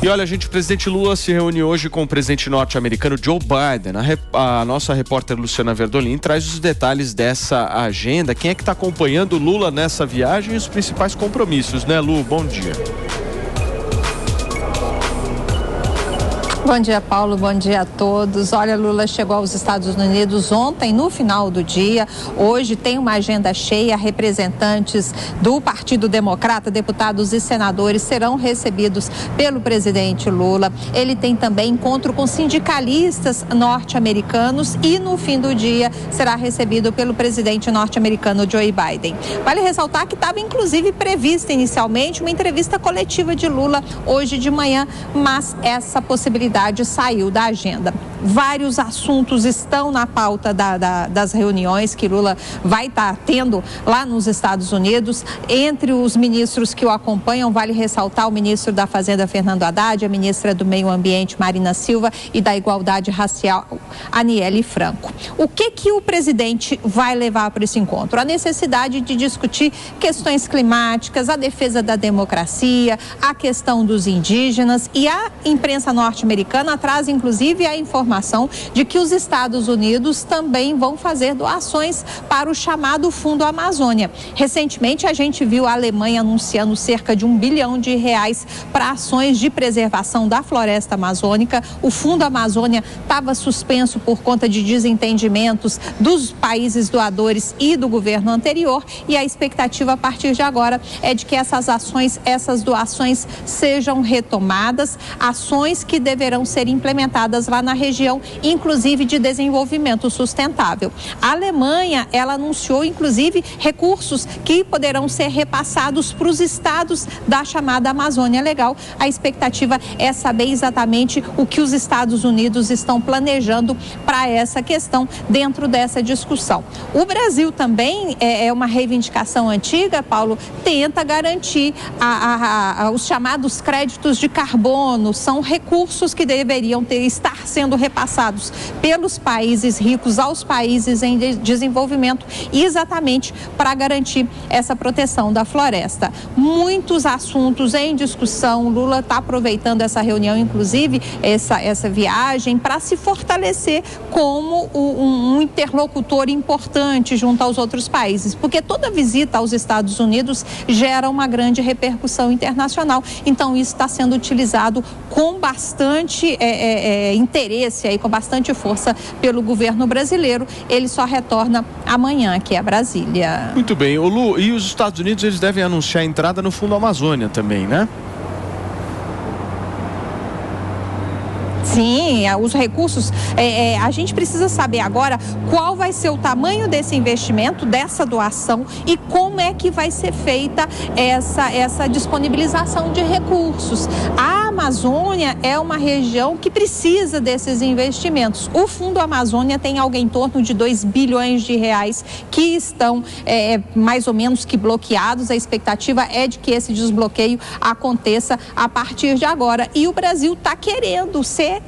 E olha, gente, o presidente Lula se reúne hoje com o presidente norte-americano Joe Biden. A nossa repórter Luciana Verdolin traz os detalhes dessa agenda. Quem é que está acompanhando o Lula nessa viagem e os principais compromissos, né, Lu? Bom dia. Bom dia, Paulo. Bom dia a todos. Olha, Lula chegou aos Estados Unidos ontem, no final do dia. Hoje tem uma agenda cheia. Representantes do Partido Democrata, deputados e senadores serão recebidos pelo presidente Lula. Ele tem também encontro com sindicalistas norte-americanos e, no fim do dia, será recebido pelo presidente norte-americano Joe Biden. Vale ressaltar que estava, inclusive, prevista inicialmente uma entrevista coletiva de Lula hoje de manhã, mas essa possibilidade saiu da agenda. Vários assuntos estão na pauta das reuniões que Lula vai estar tendo lá nos Estados Unidos. Entre os ministros que o acompanham, vale ressaltar o ministro da Fazenda, Fernando Haddad, a ministra do Meio Ambiente, Marina Silva, e da Igualdade Racial, Aniele Franco. O que o presidente vai levar para esse encontro? A necessidade de discutir questões climáticas, a defesa da democracia, a questão dos indígenas, e a imprensa norte-americana traz, inclusive, a informação de que os Estados Unidos também vão fazer doações para o chamado Fundo Amazônia. Recentemente, a gente viu a Alemanha anunciando cerca de R$1 bilhão para ações de preservação da floresta amazônica. O Fundo Amazônia estava suspenso por conta de desentendimentos dos países doadores e do governo anterior, e a expectativa a partir de agora é de que essas ações, essas doações sejam retomadas, ações que deverão ser implementadas lá na região, inclusive de desenvolvimento sustentável. A Alemanha, ela anunciou, inclusive, recursos que poderão ser repassados para os estados da chamada Amazônia Legal. A expectativa é saber exatamente o que os Estados Unidos estão planejando para essa questão dentro dessa discussão. O Brasil também, é uma reivindicação antiga, Paulo, tenta garantir os chamados créditos de carbono. São recursos que deveriam estar sendo repassados pelos países ricos aos países em desenvolvimento, exatamente para garantir essa proteção da floresta. Muitos assuntos em discussão. Lula está aproveitando essa reunião, inclusive essa viagem, para se fortalecer como um interlocutor importante junto aos outros países, porque toda visita aos Estados Unidos gera uma grande repercussão internacional. Então, isso está sendo utilizado com bastante interesse, aí, com bastante força pelo governo brasileiro. Ele só retorna amanhã aqui a Brasília. Muito bem. O Lu, e os Estados Unidos, eles devem anunciar a entrada no Fundo Amazônia também, né? Sim, os recursos, a gente precisa saber agora qual vai ser o tamanho desse investimento, dessa doação, e como é que vai ser feita essa disponibilização de recursos. A Amazônia é uma região que precisa desses investimentos. O Fundo Amazônia tem algo em torno de R$2 bilhões que estão mais ou menos que bloqueados. A expectativa é de que esse desbloqueio aconteça a partir de agora. E o Brasil está querendo ser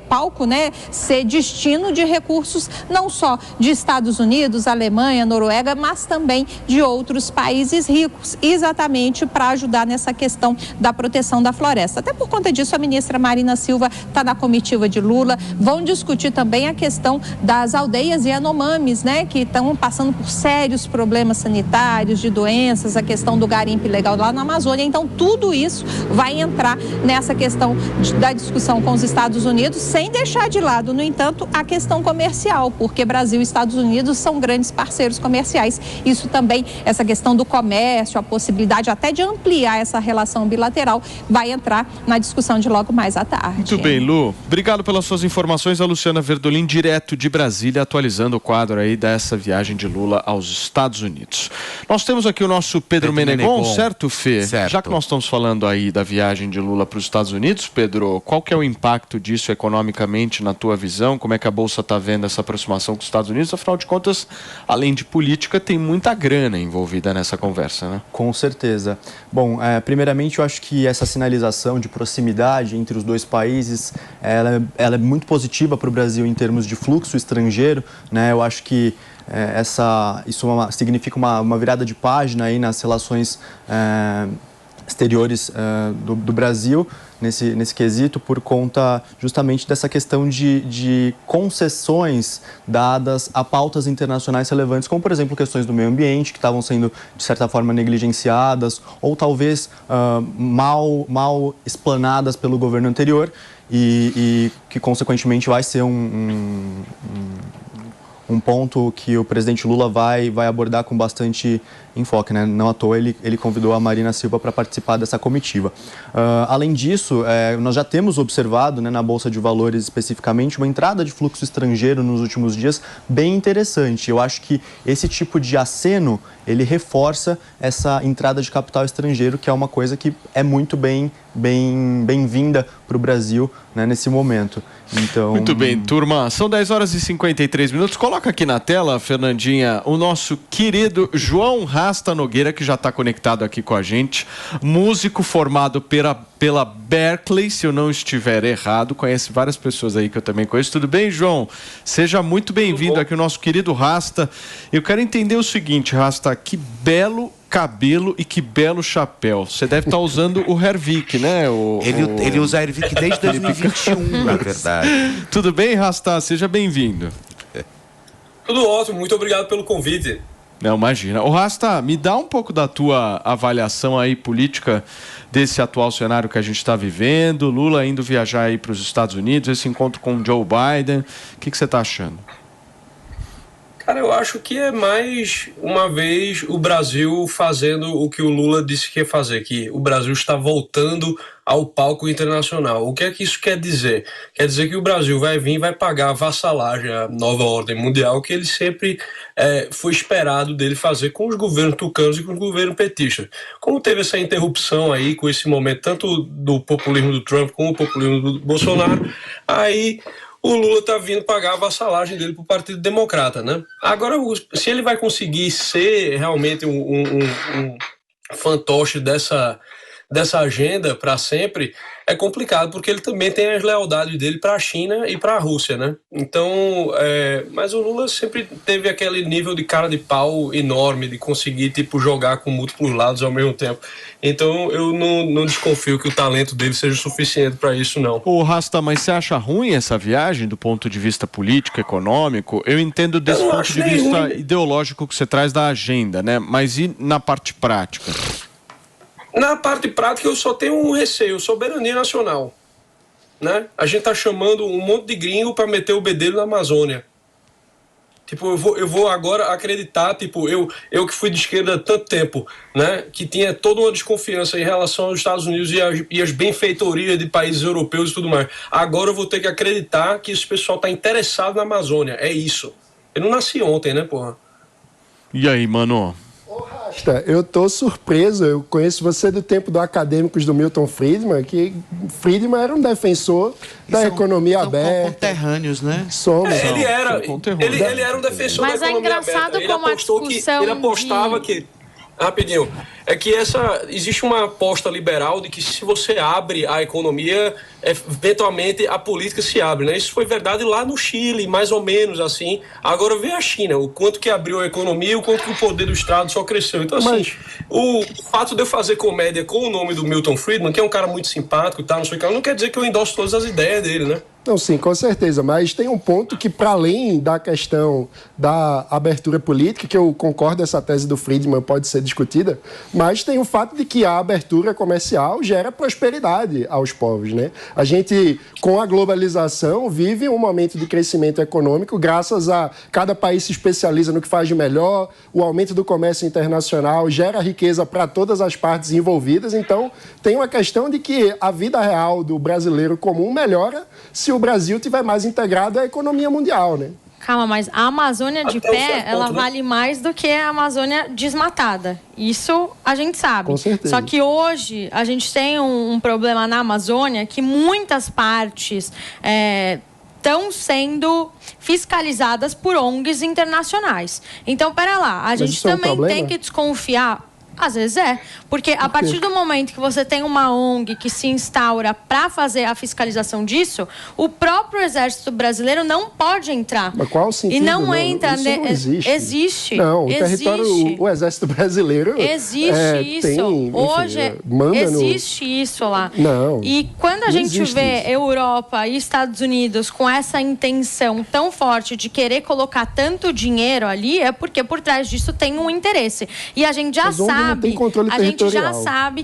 palco, né? Ser destino de recursos não só de Estados Unidos, Alemanha, Noruega, mas também de outros países ricos, exatamente para ajudar nessa questão da proteção da floresta. Até por conta disso, a ministra Marina Silva está na comitiva de Lula. Vão discutir também a questão das aldeias Yanomamis, né? Que estão passando por sérios problemas sanitários, de doenças, a questão do garimpo ilegal lá na Amazônia. Então, tudo isso vai entrar nessa questão da discussão com os Estados Unidos, sem deixar de lado, no entanto, a questão comercial, porque Brasil e Estados Unidos são grandes parceiros comerciais. Isso também, essa questão do comércio, a possibilidade até de ampliar essa relação bilateral, vai entrar na discussão de logo mais à tarde. Muito bem, Lu. Obrigado pelas suas informações. A Luciana Verdolin, direto de Brasília, atualizando o quadro aí dessa viagem de Lula aos Estados Unidos. Nós temos aqui o nosso Pedro Menegon, certo, Fê? Certo. Já que nós estamos falando aí da viagem de Lula para os Estados Unidos, Pedro, qual que é o impacto disso economicamente na tua visão? Como é que a Bolsa está vendo essa aproximação com os Estados Unidos? Afinal de contas, além de política, tem muita grana envolvida nessa conversa, né? Com certeza. Bom, primeiramente eu acho que essa sinalização de proximidade entre os dois países, ela é muito positiva para o Brasil em termos de fluxo estrangeiro, né? Eu acho que isso significa uma virada de página aí nas relações exteriores do Brasil nesse quesito, por conta justamente dessa questão de concessões dadas a pautas internacionais relevantes, como, por exemplo, questões do meio ambiente, que estavam sendo, de certa forma, negligenciadas ou talvez mal explanadas pelo governo anterior e que, consequentemente, vai ser um ponto que o presidente Lula vai abordar com bastante enfoque, né? Não à toa ele convidou a Marina Silva para participar dessa comitiva. Além disso, nós já temos observado, né, na Bolsa de Valores especificamente, uma entrada de fluxo estrangeiro nos últimos dias bem interessante. Eu acho que esse tipo de aceno, ele reforça essa entrada de capital estrangeiro, que é uma coisa que é muito bem-vinda para o Brasil, né, nesse momento. Então... Muito bem, turma. São 10 horas e 53 minutos. Coloca aqui na tela, Fernandinha, o nosso querido João Rasta Nogueira, que já está conectado aqui com a gente. Músico formado pela Berkeley, se eu não estiver errado. Conhece várias pessoas aí que eu também conheço. Tudo bem, João? Seja muito bem-vindo aqui, o nosso querido Rasta. Eu quero entender o seguinte, Rasta, que belo cabelo e que belo chapéu. Você deve estar usando o Hervik, né? Ele usa Hervik desde 2021, na verdade. Tudo bem, Rasta? Seja bem-vindo. Tudo ótimo, muito obrigado pelo convite. Não, imagina. Ô, Rasta, me dá um pouco da tua avaliação aí política desse atual cenário que a gente está vivendo. Lula indo viajar aí para os Estados Unidos, esse encontro com o Joe Biden. O que você está achando? Cara, eu acho que é mais uma vez o Brasil fazendo o que o Lula disse que ia fazer, que o Brasil está voltando ao palco internacional. O que é que isso quer dizer? Quer dizer que o Brasil vai vir e vai pagar a vassalagem, a nova ordem mundial, que ele sempre foi esperado dele fazer com os governos tucanos e com os governos petistas. Como teve essa interrupção aí com esse momento, tanto do populismo do Trump como o populismo do Bolsonaro, aí o Lula está vindo pagar a vassalagem dele para o Partido Democrata, né? Agora, se ele vai conseguir ser realmente um fantoche dessa agenda para sempre, é complicado, porque ele também tem as lealdades dele para a China e para a Rússia, né? Então, mas o Lula sempre teve aquele nível de cara de pau enorme, de conseguir, jogar com múltiplos lados ao mesmo tempo. Então, eu não desconfio que o talento dele seja suficiente para isso, não. Ô, Rasta, mas você acha ruim essa viagem do ponto de vista político, econômico? Eu entendo desse ponto de vista ideológico que você traz da agenda, né? Mas e na parte prática? Na parte prática, eu só tenho um receio: soberania nacional, né? A gente tá chamando um monte de gringo para meter o bedelho na Amazônia. Eu vou agora acreditar, eu que fui de esquerda há tanto tempo, né? Que tinha toda uma desconfiança em relação aos Estados Unidos e as benfeitorias de países europeus e tudo mais. Agora eu vou ter que acreditar que esse pessoal tá interessado na Amazônia. É isso. Eu não nasci ontem, né, porra? E aí, mano? Eu tô surpreso, eu conheço você do tempo do Acadêmicos do Milton Friedman, que Friedman era um defensor da economia aberta. São conterrâneos, né? Ele era um defensor da economia aberta. Ele apostava que... Rapidinho. É que existe uma aposta liberal de que se você abre a economia, eventualmente a política se abre, né? Isso foi verdade lá no Chile, mais ou menos assim. Agora vê a China, o quanto que abriu a economia e o quanto que o poder do Estado só cresceu. Então, assim, o fato de eu fazer comédia com o nome do Milton Friedman, que é um cara muito simpático, não sei o que, não quer dizer que eu endosso todas as ideias dele, né? Não, sim, com certeza, mas tem um ponto que, para além da questão da abertura política, que eu concordo, essa tese do Friedman pode ser discutida, mas tem o fato de que a abertura comercial gera prosperidade aos povos, né? A gente, com a globalização, vive um momento de crescimento econômico, graças a cada país se especializa no que faz de melhor, o aumento do comércio internacional gera riqueza para todas as partes envolvidas, então tem uma questão de que a vida real do brasileiro comum melhora se o Brasil tiver mais integrado à economia mundial, né? Calma, mas a Amazônia de pé, ela vale mais do que a Amazônia desmatada. Isso a gente sabe. Com certeza. Só que hoje a gente tem um problema na Amazônia que muitas partes estão sendo fiscalizadas por ONGs internacionais. Então, pera lá, a gente também tem que desconfiar. Às vezes é. Porque a partir do momento que você tem uma ONG que se instaura para fazer a fiscalização disso, o próprio Exército Brasileiro não pode entrar. Mas qual o sentido? E não entra... Isso não existe. Existe. Não, o existe. território, o Exército Brasileiro... Existe isso. Tem, enfim, hoje existe isso lá. Não. E quando a gente vê Europa e Estados Unidos com essa intenção tão forte de querer colocar tanto dinheiro ali, é porque por trás disso tem um interesse. E a gente já sabe,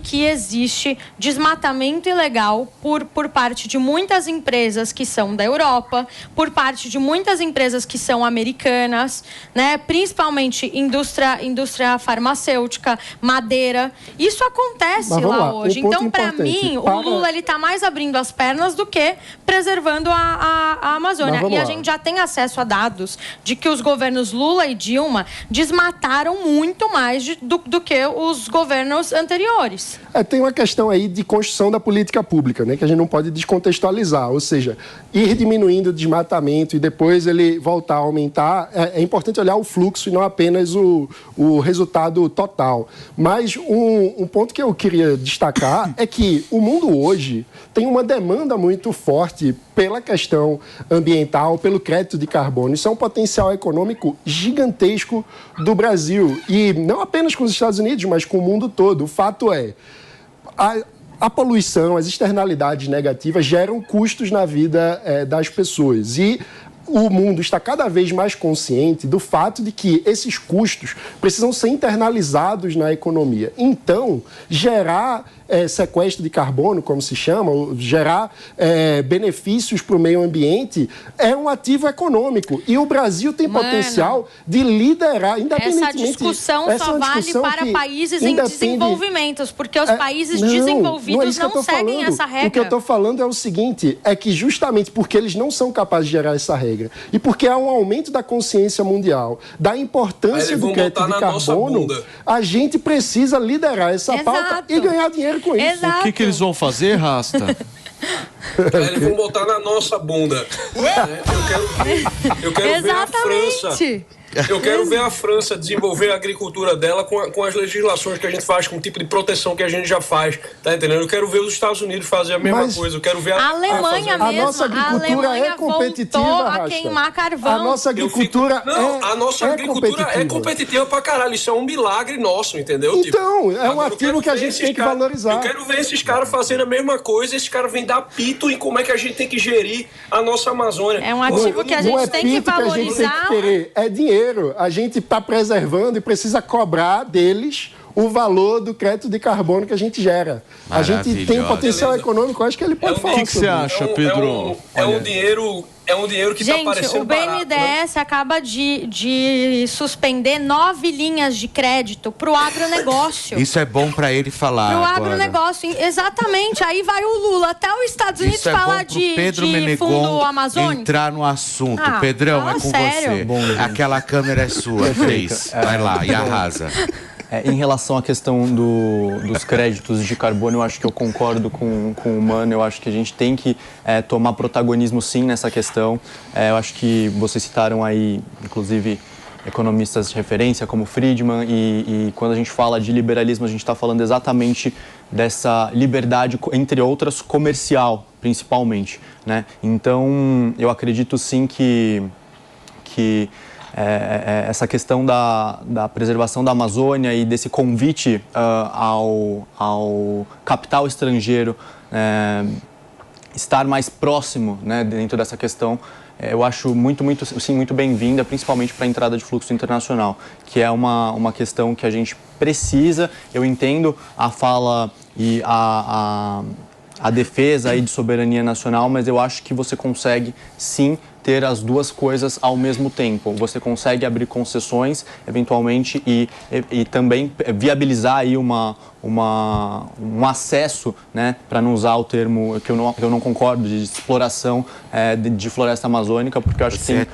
que existe desmatamento ilegal por parte de muitas empresas que são da Europa, por parte de muitas empresas que são americanas, né? Principalmente indústria farmacêutica, madeira. Isso acontece lá hoje. Então, para mim, o Lula ele está mais abrindo as pernas do que preservando a Amazônia. E a gente já tem acesso a dados de que os governos Lula e Dilma desmataram muito mais do que os governos anteriores. Tem uma questão aí de construção da política pública, né, que a gente não pode descontextualizar, ou seja, ir diminuindo o desmatamento e depois ele voltar a aumentar, é importante olhar o fluxo e não apenas o resultado total. Mas um ponto que eu queria destacar é que o mundo hoje tem uma demanda muito forte pela questão ambiental, pelo crédito de carbono. Isso é um potencial econômico gigantesco do Brasil. E não apenas com os Estados Unidos, mas com o mundo todo. O fato é, a poluição, as externalidades negativas geram custos na vida das pessoas. E o mundo está cada vez mais consciente do fato de que esses custos precisam ser internalizados na economia. Então, gerar sequestro de carbono, como se chama, gerar benefícios para o meio ambiente, é um ativo econômico. E o Brasil tem potencial de liderar, independentemente... Essa discussão só vale para países em desenvolvimento, porque os países desenvolvidos não seguem essa regra. O que eu estou falando é o seguinte, é que justamente porque eles não são capazes de gerar essa regra, e porque há um aumento da consciência mundial, da importância do crédito de carbono, a gente precisa liderar essa pauta e ganhar dinheiro com isso. Exato. O que eles vão fazer, Rasta? Eles vão botar na nossa bunda. Eu quero ver a França. Eu quero ver a França desenvolver a agricultura dela com as legislações que a gente faz, com o tipo de proteção que a gente já faz, tá entendendo? Eu quero ver os Estados Unidos fazer a mesma coisa. Eu quero ver a Alemanha mesmo. A nossa agricultura é competitiva, a queimar carvão. A nossa agricultura é competitiva pra caralho. Isso é um milagre nosso, entendeu? Então, é um ativo que a gente tem que valorizar. Eu quero ver esses caras fazendo a mesma coisa, esses caras vêm dar pito em como é que a gente tem que gerir a nossa Amazônia. É um ativo que a gente tem que valorizar. É dinheiro. A gente está preservando e precisa cobrar deles o valor do crédito de carbono que a gente gera. A gente tem potencial econômico, acho que ele pode falar. O que você acha, Pedro? É um dinheiro que está parecendo barato. Gente, o BNDES acaba de suspender 9 linhas de crédito para o agronegócio. Isso é bom para ele falar. Para o agronegócio, exatamente. Aí vai o Lula até os Estados Unidos falar de fundo amazônico. Entrar no assunto. Pedrão, é com você. Bom, aquela câmera é sua, Cris. Vai lá e arrasa. Em relação à questão dos créditos de carbono, eu acho que eu concordo com o Mano. Eu acho que a gente tem que tomar protagonismo, sim, nessa questão. Eu acho que vocês citaram aí, inclusive, economistas de referência como Friedman. E quando a gente fala de liberalismo, a gente está falando exatamente dessa liberdade, entre outras, comercial, principalmente, né? Então, eu acredito, sim, que essa questão da preservação da Amazônia e desse convite ao capital estrangeiro estar mais próximo, né, dentro dessa questão, eu acho muito bem-vinda, principalmente para a entrada de fluxo internacional, que é uma questão que a gente precisa. Eu entendo a fala e a defesa aí de soberania nacional, mas eu acho que você consegue, sim, ter as duas coisas ao mesmo tempo. Você consegue abrir concessões, eventualmente, e também viabilizar aí um acesso, né, para não usar o termo que eu não concordo, de exploração de floresta amazônica, porque eu acho que tem...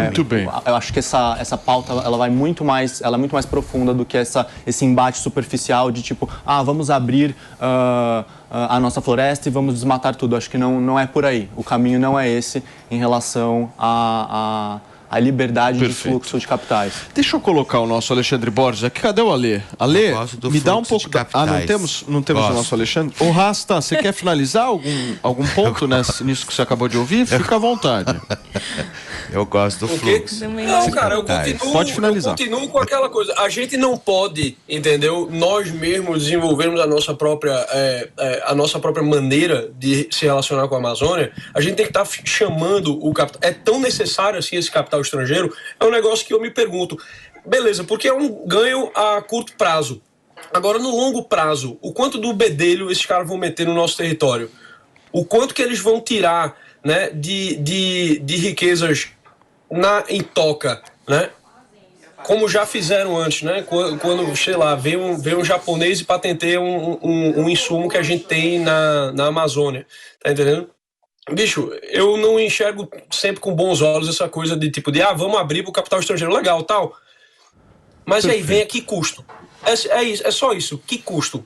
Muito bem. Eu acho que essa pauta ela é muito mais profunda do que esse embate superficial de tipo, vamos abrir a nossa floresta e vamos desmatar tudo. Acho que não é por aí. O caminho não é esse em relação à a liberdade de fluxo de capitais. Deixa eu colocar o nosso Alexandre Borges aqui. Cadê o Alê? Alê, me dá um pouco da... não temos o nosso Alexandre? Ô, Rasta, você quer finalizar algum ponto nisso que você acabou de ouvir? Fica à vontade. Eu gosto do fluxo. Não, cara, eu pode finalizar. Eu continuo com aquela coisa. A gente não pode, entendeu? Nós mesmos desenvolvermos a nossa própria maneira de se relacionar com a Amazônia. A gente tem que estar chamando o capital. É tão necessário assim esse capital estrangeiro? É um negócio que eu me pergunto. Beleza, porque é um ganho a curto prazo. Agora, no longo prazo, o quanto do bedelho esses caras vão meter no nosso território? O quanto que eles vão tirar, né, de riquezas em toca, né? Como já fizeram antes, né? Quando sei lá, vem um japonês e patenteia um insumo que a gente tem na Amazônia. Tá entendendo? Bicho, eu não enxergo sempre com bons olhos essa coisa de tipo vamos abrir pro capital estrangeiro, legal, tal. Mas aí vem a que custo? É isso, é só isso. Que custo?